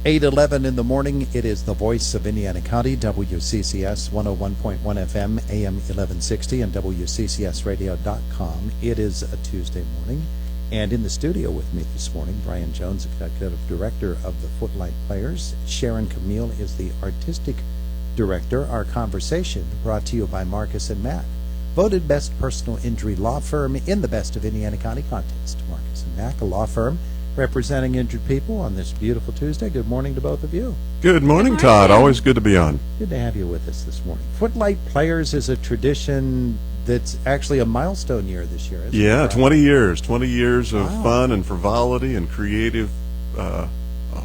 8:11 in the morning. It is the voice of Indiana County, WCCS 101.1 FM, AM 1160, and WCCSradio.com. It is a Tuesday morning, and in the studio with me this morning, Brian Jones, Executive Director of the Footlight Players. Sharon Camille is the Artistic Director. Our conversation brought to you by Marcus & Mack, voted best personal injury law firm in the Best of Indiana County contest. Marcus & Mack, a law firm representing injured people on this beautiful Tuesday. Good morning to both of you. Good morning, Todd. Always good to be on. Good to have you with us this morning. Footlight Players is a tradition that's actually a milestone year this year, isn't it? Yeah, 20 years. 20 years of Wow. fun and frivolity and creative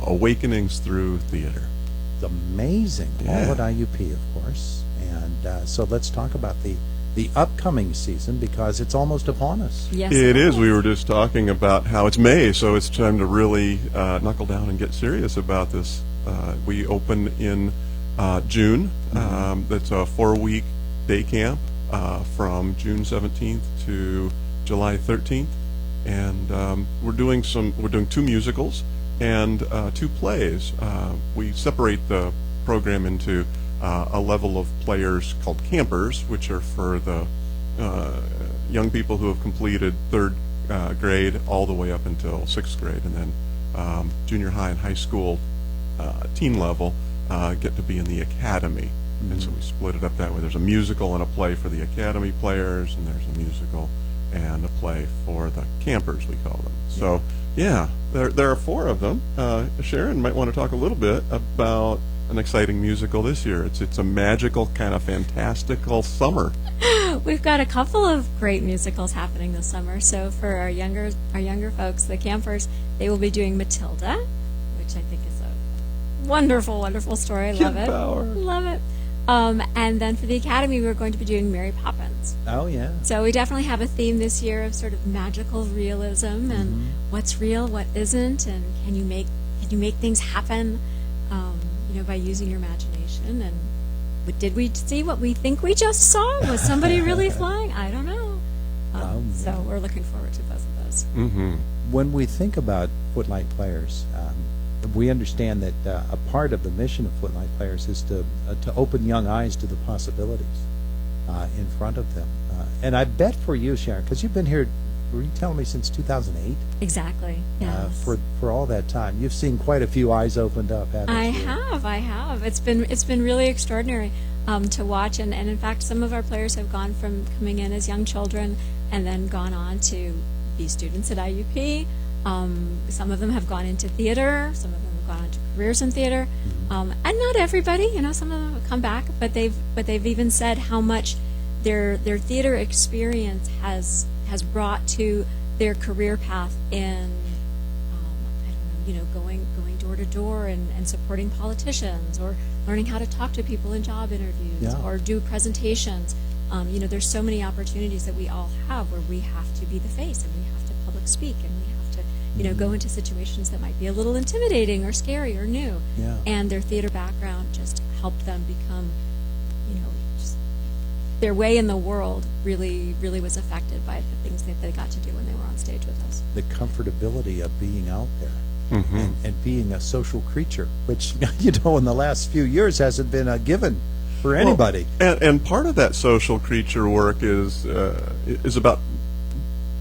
awakenings through theater. It's amazing. Yeah. All at IUP, of course. And so let's talk about the upcoming season, because it's almost upon us. Yes, It is. We were just talking about how it's May, so it's time to really knuckle down and get serious about this. We open in June. That's a 4-week day camp from June 17th to July 13th, and we're doing 2 musicals and 2 plays. We separate the program into a level of players called campers, which are for the young people who have completed 3rd grade all the way up until 6th grade, and then junior high and high school teen level get to be in the academy. And so we split it up that way. There's a musical and a play for the academy players, and there's a musical and a play for the campers, we call them. So yeah, there are 4 of them. Sharon might want to talk a little bit about an exciting musical this year. It's a magical, kind of fantastical summer. We've got a couple of great musicals happening this summer. So for our younger folks, the campers, they will be doing Matilda, which I think is a wonderful, wonderful story. I love Kid it. power. Love it. And then for the Academy, we're going to be doing Mary Poppins. Oh, yeah. So we definitely have a theme this year of sort of magical realism and what's real, what isn't, and can you make things happen, by using your imagination. And did we see what we think we just saw? Was somebody really flying? I don't know. So we're looking forward to both of those. Mm-hmm. When we think about Footlight Players, we understand that a part of the mission of Footlight Players is to open young eyes to the possibilities in front of them. And I bet for you, Sharon, because you've been here, were you telling me, since 2008? Exactly. Yes. For all that time, you've seen quite a few eyes opened up, haven't I you? have. It's been really extraordinary to watch, and in fact, some of our players have gone from coming in as young children and then gone on to be students at IUP. Some of them have gone into theater. Some of them have gone into careers in theater, and not everybody. Some of them have come back, but they've even said how much their theater experience has brought to their career path in going door to door and supporting politicians, or learning how to talk to people in job interviews, or do presentations. There's so many opportunities that we all have where we have to be the face, and we have to public speak, and we have to go into situations that might be a little intimidating or scary or new. Yeah. And their theater background just helped them become, just their way in the world really, really was affected by the things that they got to do when they were on stage with us. The comfortability of being out there. Mm-hmm. And being a social creature, which, in the last few years hasn't been a given for anybody. Well, and part of that social creature work is about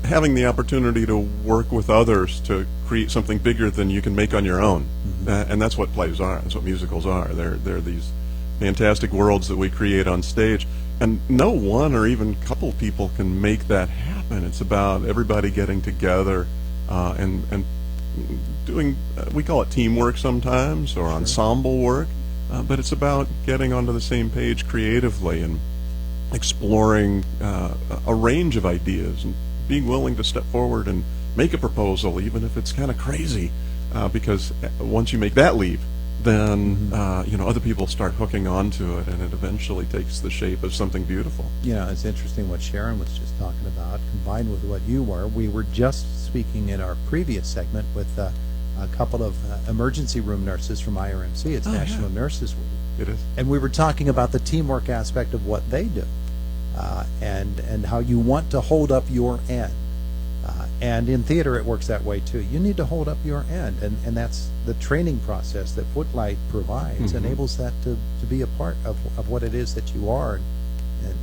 having the opportunity to work with others to create something bigger than you can make on your own. And that's what plays are. That's what musicals are. They're these fantastic worlds that we create on stage. And no one or even couple people can make that happen. It's about everybody getting together and doing, we call it teamwork sometimes, or ensemble work, but it's about getting onto the same page creatively and exploring a range of ideas and being willing to step forward and make a proposal, even if it's kind of crazy, because once you make that leap, then other people start hooking onto it, and it eventually takes the shape of something beautiful. It's interesting what Sharon was just talking about, combined with what you were. We were just speaking in our previous segment with a couple of emergency room nurses from IRMC. It's National Nurses Week. It is. And we were talking about the teamwork aspect of what they do, and how you want to hold up your end And in theater, it works that way too. You need to hold up your end, and that's the training process that Footlight provides, enables that to be a part of what it is that you are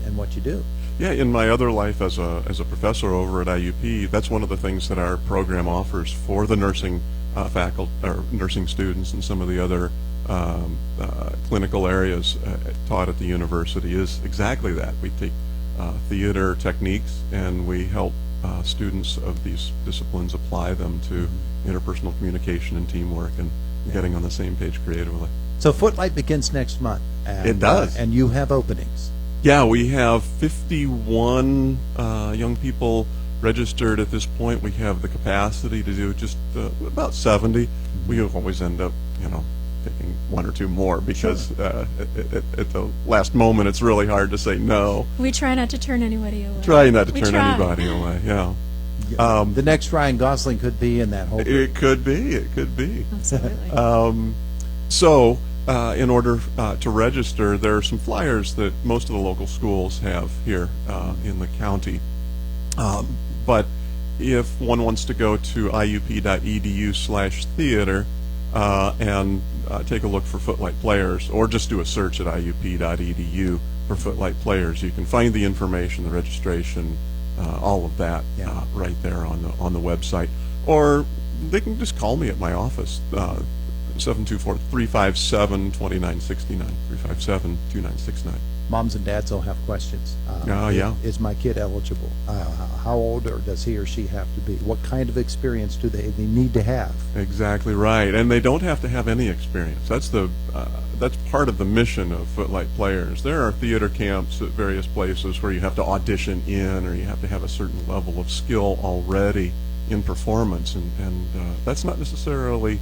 and what you do. Yeah, in my other life as a professor over at IUP, that's one of the things that our program offers for the nursing faculty or nursing students and some of the other clinical areas taught at the university is exactly that. We take theater techniques and we help students of these disciplines apply them to interpersonal communication and teamwork and getting on the same page creatively. So Footlight begins next month. And, It does. And you have openings. Yeah, we have 51 young people registered at this point. We have the capacity to do just about 70. We always end up, taking one or two more because at the last moment it's really hard to say no. We try not to turn anybody away. Try not to We turn try. anybody away, yeah. The next Ryan Gosling could be in that whole group. It could be. Absolutely. So, in order to register, there are some flyers that most of the local schools have here in the county. But if one wants to go to iup.edu/theater and take a look for Footlight Players, or just do a search at iup.edu for Footlight Players, you can find the information, the registration, all of that right there on the website. Or they can just call me at my office. 724-357-2969, 357-2969. Moms and dads will have questions. Yeah. Is my kid eligible? How old or does he or she have to be? What kind of experience do they need to have? Exactly right, and they don't have to have any experience. That's part of the mission of Footlight Players. There are theater camps at various places where you have to audition in, or you have to have a certain level of skill already in performance, and that's not necessarily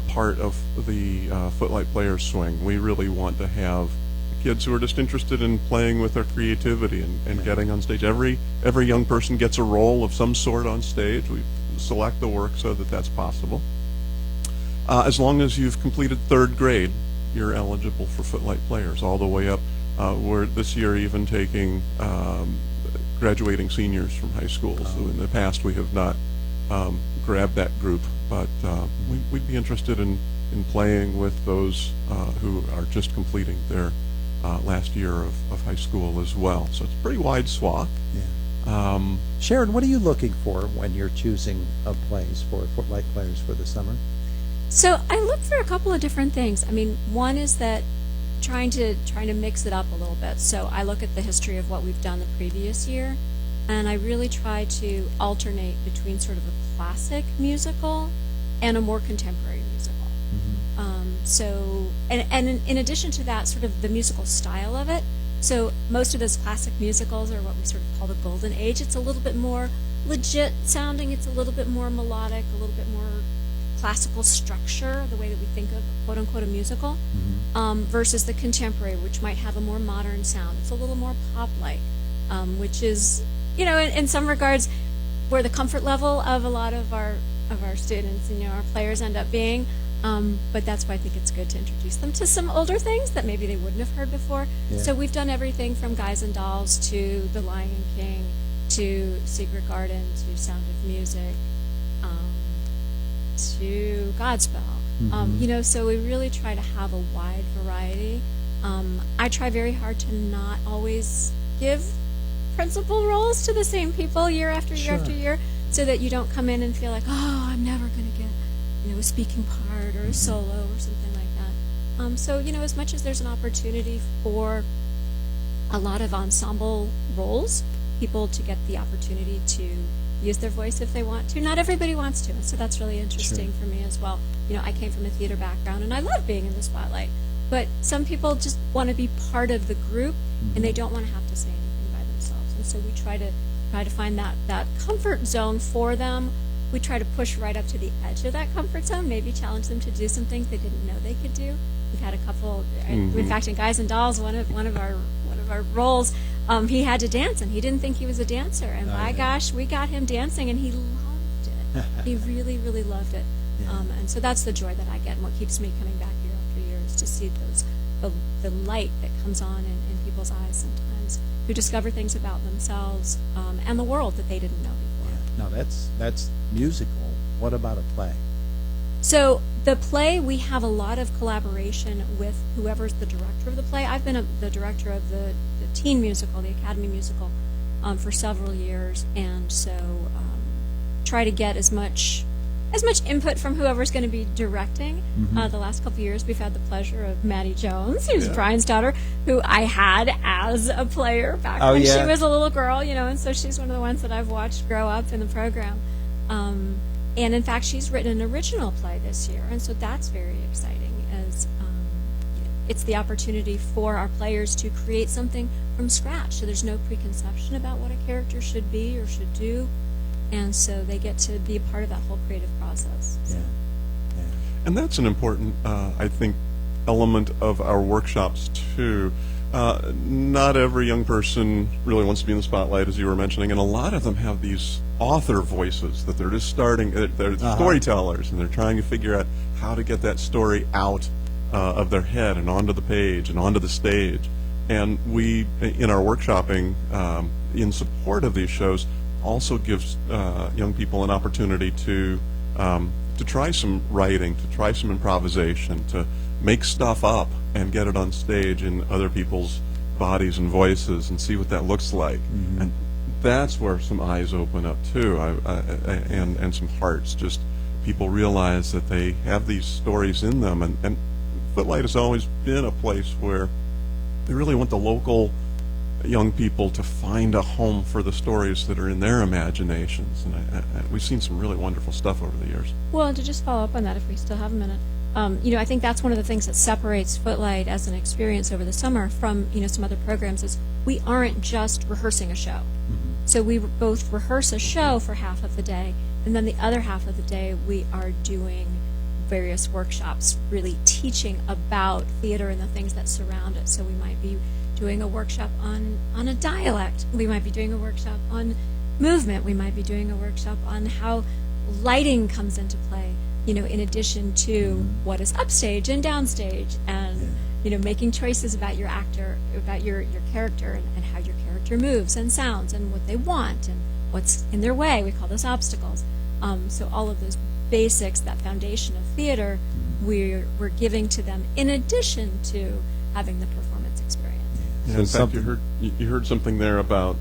part of the Footlight Players swing. We really want to have kids who are just interested in playing with their creativity and getting on stage. Every young person gets a role of some sort on stage. We select the work so that that's possible. As long as you've completed 3rd grade, you're eligible for Footlight Players all the way up. We're this year even taking graduating seniors from high school. So in the past we have not grabbed that group, but we'd be interested in playing with those who are just completing their last year of high school as well. So it's a pretty wide swath. Yeah. Sharon, what are you looking for when you're choosing plays for Footlight Players for the summer? So I look for a couple of different things. I mean, one is that trying to mix it up a little bit. So I look at the history of what we've done the previous year, and I really try to alternate between sort of a classic musical and a more contemporary musical. So, and in addition to that, sort of the musical style of it. So most of those classic musicals are what we sort of call the golden age. It's a little bit more legit sounding. It's a little bit more melodic, a little bit more classical structure, the way that we think of quote unquote a musical, versus the contemporary, which might have a more modern sound. It's a little more pop-like, which is, in some regards, where the comfort level of a lot of our students and our players end up being. But that's why I think it's good to introduce them to some older things that maybe they wouldn't have heard before. Yeah. So we've done everything from Guys and Dolls to The Lion King to Secret Garden to Sound of Music to Godspell. So we really try to have a wide variety. I try very hard to not always give principal roles to the same people year after year after year, so that you don't come in and feel like, oh, I'm never going to get a speaking part or a solo or something like that. So as much as there's an opportunity for a lot of ensemble roles, people to get the opportunity to use their voice if they want to. Not everybody wants to, so that's really interesting for me as well. I came from a theater background, and I love being in the spotlight. But some people just want to be part of the group, and they don't want to have to say anything by themselves. And so we try to find that comfort zone for them. We try to push right up to the edge of that comfort zone, maybe challenge them to do some things they didn't know they could do. We've had a couple, in fact, in Guys and Dolls, one of our roles, he had to dance, and he didn't think he was a dancer. And gosh, we got him dancing, and he loved it. He really, really loved it. Yeah. And so that's the joy that I get, and what keeps me coming back year after year is to see the light that comes on in people's eyes sometimes, who discover things about themselves and the world that they didn't know before. Now, that's musical. What about a play? So the play, we have a lot of collaboration with whoever's the director of the play. I've been the director of the teen musical, the Academy musical, for several years, and so try to get as much input from whoever's going to be directing. The last couple of years, we've had the pleasure of Maddie Jones, who's Brian's daughter, who I had as a player back when she was a little girl, and so she's one of the ones that I've watched grow up in the program. And in fact, she's written an original play this year, and so that's very exciting, as it's the opportunity for our players to create something from scratch. So there's no preconception about what a character should be or should do, and so they get to be a part of that whole creative process. So. Yeah. And that's an important, I think, element of our workshops, too. Not every young person really wants to be in the spotlight, as you were mentioning, and a lot of them have these author voices that they're just starting, they're storytellers, and they're trying to figure out how to get that story out of their head and onto the page and onto the stage. And we, in our workshopping, in support of these shows, also gives young people an opportunity to try some writing, to try some improvisation, to make stuff up and get it on stage in other people's bodies and voices and see what that looks like. And that's where some eyes open up too, and some hearts. Just people realize that they have these stories in them, and Footlight has always been a place where they really want the local young people to find a home for the stories that are in their imaginations, and we've seen some really wonderful stuff over the years. Well, and to just follow up on that, if we still have a minute, I think that's one of the things that separates Footlight as an experience over the summer from some other programs is we aren't just rehearsing a show. So we both rehearse a show for half of the day, and then the other half of the day we are doing various workshops, really teaching about theater and the things that surround it. So we might be doing a workshop on a dialect. We might be doing a workshop on movement. We might be doing a workshop on how lighting comes into play, in addition to what is upstage and downstage, and making choices about your actor, about your character, and how your character moves and sounds and what they want and what's in their way. We call those obstacles. So all of those basics, that foundation of theater, we're giving to them in addition to having the performance experience. Yeah, in fact, you heard something there about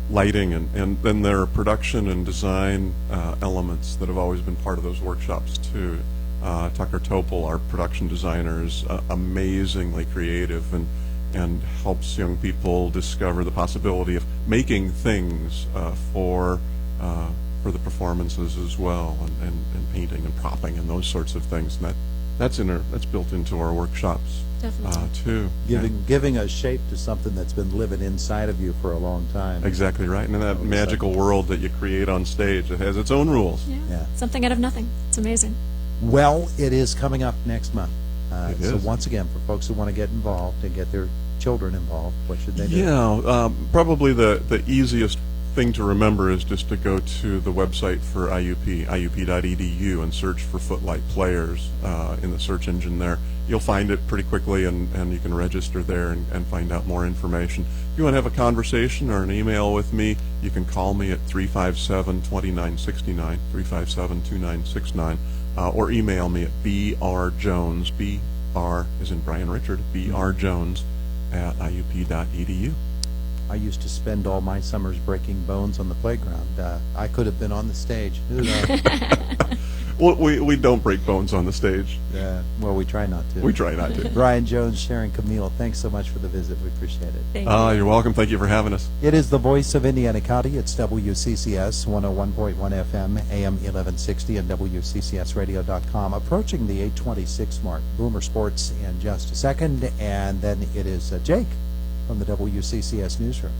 lighting, and then there are production and design elements that have always been part of those workshops too. Tucker Topol, our production designer, is amazingly creative and helps young people discover the possibility of making things for the performances as well, and painting and propping and those sorts of things. And that's built into our workshops. Definitely. Too. Giving a shape to something that's been living inside of you for a long time. Exactly right. And in that magical world that you create on stage, it has its own rules. Yeah. Something out of nothing. It's amazing. Well, it is coming up next month. So is. once again, for folks who want to get involved and get their children involved, what should they do? Yeah, probably the easiest thing to remember is just to go to the website for IUP, iup.edu, and search for Footlight Players in the search engine there. You'll find it pretty quickly, and you can register there and find out more information. If you want to have a conversation or an email with me, you can call me at 357-2969, 357-2969, or email me at brjones, BR as in Brian Richard, brjones at iup.edu. I used to spend all my summers breaking bones on the playground. I could have been on the stage. Who knows? Well, we don't break bones on the stage. Well, we try not to. We try not to. Brian Jones, Sharon Camille, thanks so much for the visit. We appreciate it. Thank you. You're welcome. Thank you for having us. It is the voice of Indiana County. It's WCCS 101.1 FM, AM 1160, and WCCSradio.com. Approaching the 8:26 mark. Boomer Sports in just a second, and then it is Jake from the WCCS Newsroom.